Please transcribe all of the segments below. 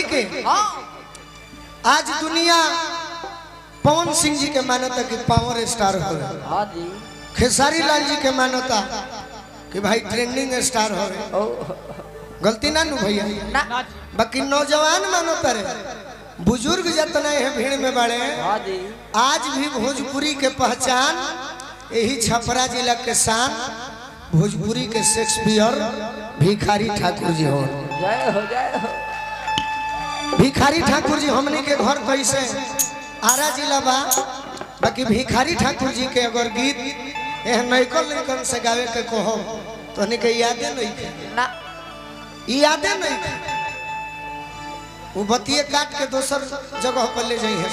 के आज दुनिया पवन सिंह जी के मानता कि पावर स्टार हो, खेसारी लाल जी के मानता कि भाई ट्रेंडिंग स्टार हो। गलती ना नु भैया, बाकी नौजवान मानता रे, बुजुर्ग जितना है भीड़ में बड़े, आज भी भोजपुरी के पहचान यही छपरा जिला के शान भोजपुरी के शेक्सपियर भिखारी ठाकुर जी हो। जय हो जय हो। भिखारी ठाकुर जी हमने के घर कैसे आरा जिला बा, बाकी भिखारी ठाकुर जी के अगर गीत नैकल नैकल से गावे के कहो तो हने के यादे नहीं थे ना, यादे नहीं थे। वो बतिये काट के दोसर जगह पर ले जाई है।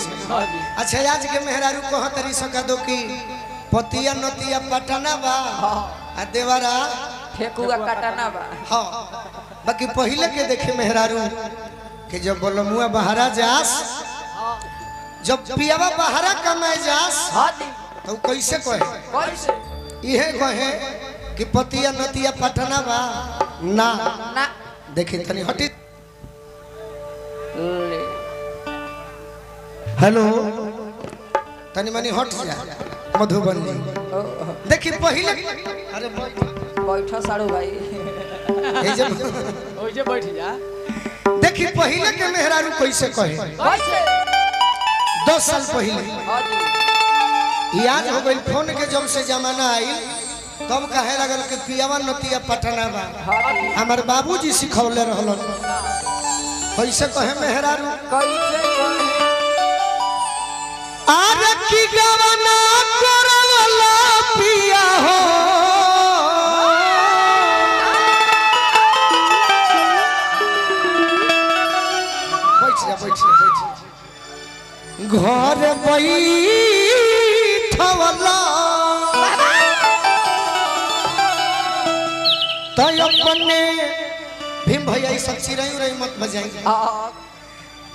अच्छा आज के मेहरारू कह तरी सका दो कि पतिया नतिया पटना बा आ देवरा ठेकुआ काटना बा। हाँ, बाकी पहले के देखे मेहरारू कि जब बोलमुआ बहरा जास, जब पियावा बहरा कमाए जास तो कैसे कहे, कैसे इहे कहे कि पतिया नतिया पटना बा ना ना। देखी तनी हटी। हेलो तनी मनी हट जा मधुबन जी। देखी पहले अरे बैठो साड़ू भाई, ए जब ओजे बैठ जा। देखी पहले के मेहरारू कैसे कहे, कैसे 10 साल पहले याद हो गई। फोन के जब से जमाना आई तब कहे लगल कि पियावा नतिया पटना बा। हमार बाबूजी सिखौले रहलन कैसे कहे मेहरारू, कैसे आरे की गवना करवला पिया हो, बैठ जा बैठ जा बैठ जा। घर बैठवला तो अपने भीम भैया ये सब चिरई रही मत बजाई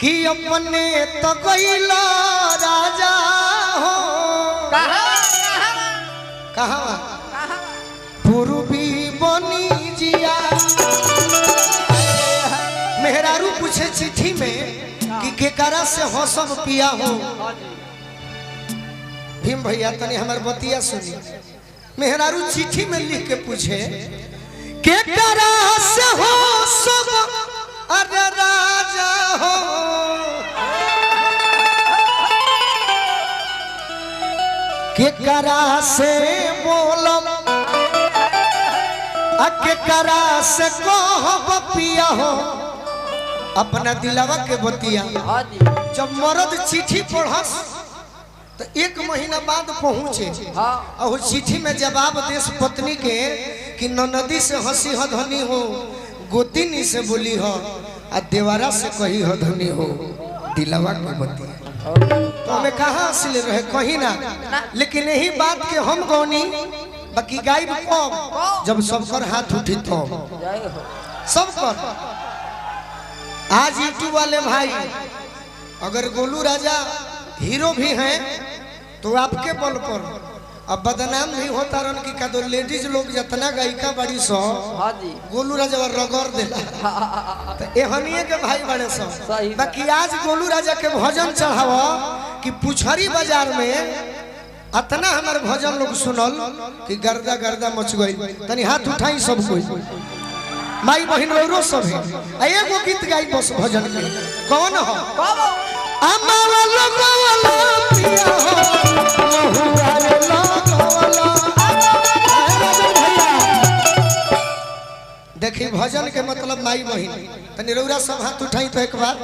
कि अपने तो गईला राजा हो। कहाँ पूर्वी बनी जिया। मेहरारू पूछे चिट्ठी में कि केकरा से हो सब पिया हो। भीम भैया तनी हमार बतिया सुनी। मेहरारू चिट्ठी में लिख के पूछे केकरा से हो सब अरे राजा हो। केकरा से बोलम केकरा से कहब पिया हो। अपना दिलवा के बतिया जब मर्द चिट्ठी पढ़स तो 1 महीना बाद पहुँचे और चिट्ठी में जवाब देश पत्नी के कि ननदी से हंसी हो धनी हो, गोतिनी से बोली हो, आ देवारा से कही हो धनी हो। दिलवा के बतिया तो हमें कहाँ असली रहे कहीं ना, लेकिन यही बात के हम गौनी बाकी गायब कब जब सबकर हाथ उठी तो सबकर। आज यूट्यूब वाले भाई अगर गोलू राजा हीरो भी हैं तो आपके बल पर अब बदनाम भी होता रन की कदो लेडीज लोग जितना गायिका बड़ी सो गोलू राजा रगड़ देला तो एहनिए के भाई बड़े सो। बाकी आज गोलू राजा के भजन चढ़ावा कि पुछरी बाजार में अतना हमारे भजन लोग सुनल कि गर्दा गर्दा मच गई। तनी हाथ उठाई सब कोई, माई बहन रो सब है। एगो गीत गाई बस भजन के कौन हो, अमावा लगवाला पिया हो महुआ रे लगवाला। देखी भजन के मतलब माई बहन। तनी रौरा सब हाथ उठाई तो एक बार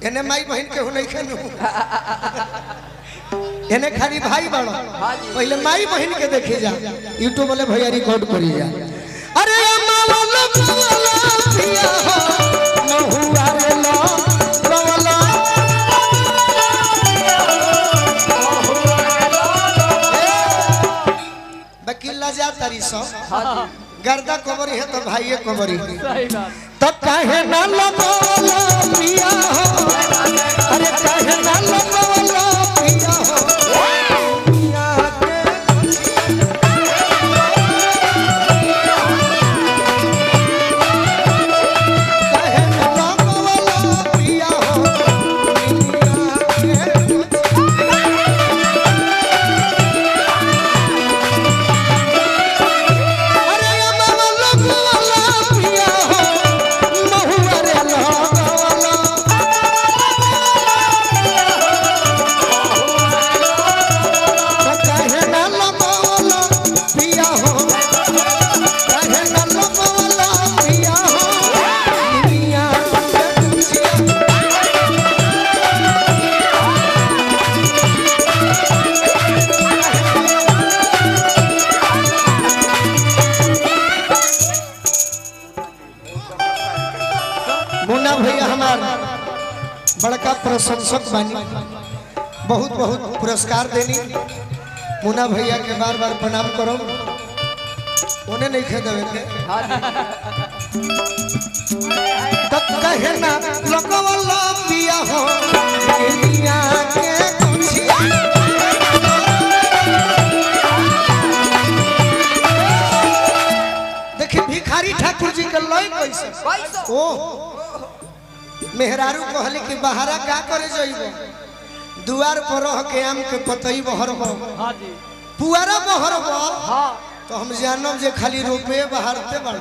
एने माई बहन के हो नहीं खेनु एने खाली भाई बड़ो। पहले माई बहन के देखे जा, यूट्यूब वाले भैया रिकॉर्ड करी जा। अरे अमावा लगवाला पिया हो महुआ रे लगवाला। बकीला जा तारी सो गर्दा कबरी है तो भाई कबरी तो कहे ना लगवाला पिया हो। अरे कहे ना लगवाला पिया हो। कहे ना लगवाला भैया हमार बड़का प्रशंसक बानी, बहुत बहुत पुरस्कार देनी। मुन्ना भैया के बार बार प्रणाम करो, उन्हें नहीं खे देवे के तब कहे ना लोगवा पिया हो दुनिया के खुशियां। देखिए भिखारी ठाकुर जी के लय कैसे ओ मेहरारू कहली कि बहारा का करे जइबो, दुआर पर रह के आम के पतई बहरबो। हां जी पुआरा बहरबो। हां तो हम जानब जे खाली रुपए बहारते बड़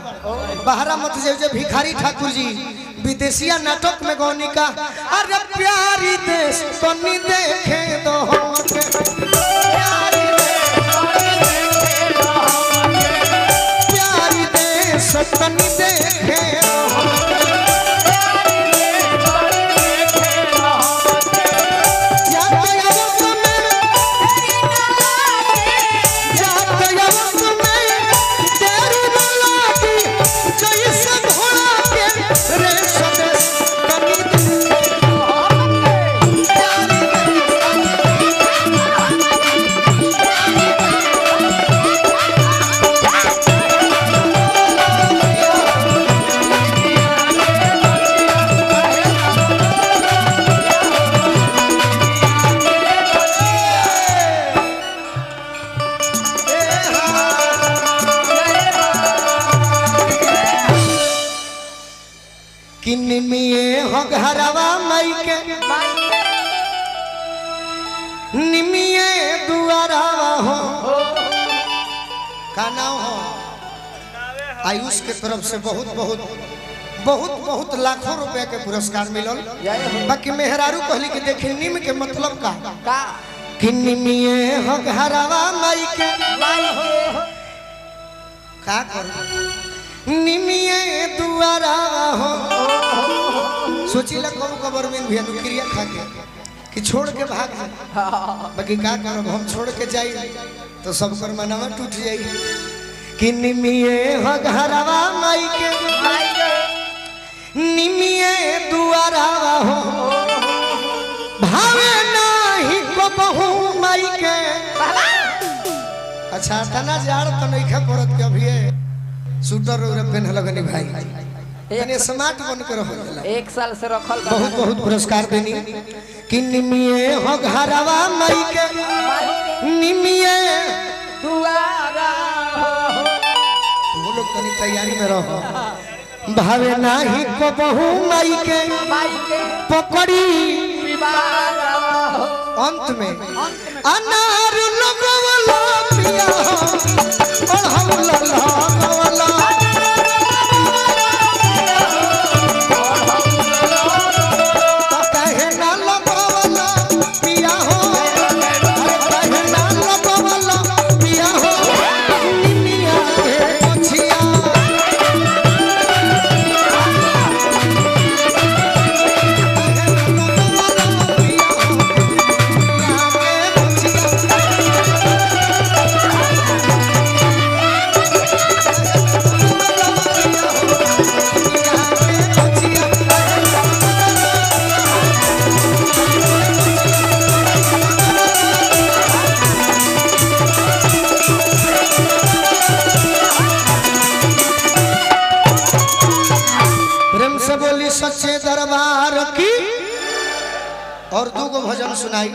बहारा मत जे भिखारी ठाकुर जी विदेशिया नाटक में गौनी का अरे प्यारी देश तनी देखे दो हमके, प्यारी देश तनी देखे दो निमिये हो घरवा मई के निमिये दुआरा हो का नाम हो। आयुष के तरफ से बहुत बहुत बहुत बहुत लाखों रुपया के पुरस्कार मिलल। बाकी मेहरारू कहली कि देखी निम के मतलब का कि निमिये हो घरवा मई के का कर निमिये दुआरा हो। सोची ला कब कबर में भी अनुक्रिया खा के कि छोड़ के भाग जाए, बाकी का करब हम छोड़ के जाई तो सब कर मनवा टूट जाई। कि निमिये हो घरवा माई के निमिये दुआरा हो भावे नाही को बहु माई के। अच्छा तना जाड़ तो नहीं खा पड़त के अभी सूटर और पहन लगनी भाई यानी स्मार्ट बन के रहो। 1 साल से रखल बहुत बहुत पुरस्कार देनी। कि निमिये हो घरवा मई के निमिये दुआरा हो। वो लोग तनी तैयारी में रहो। भावे नाही को बहु मई के पकड़ी अंत में अनार लगवला पिया और हम लगवला सच्चे दरबार की। और 2 भजन सुनाई।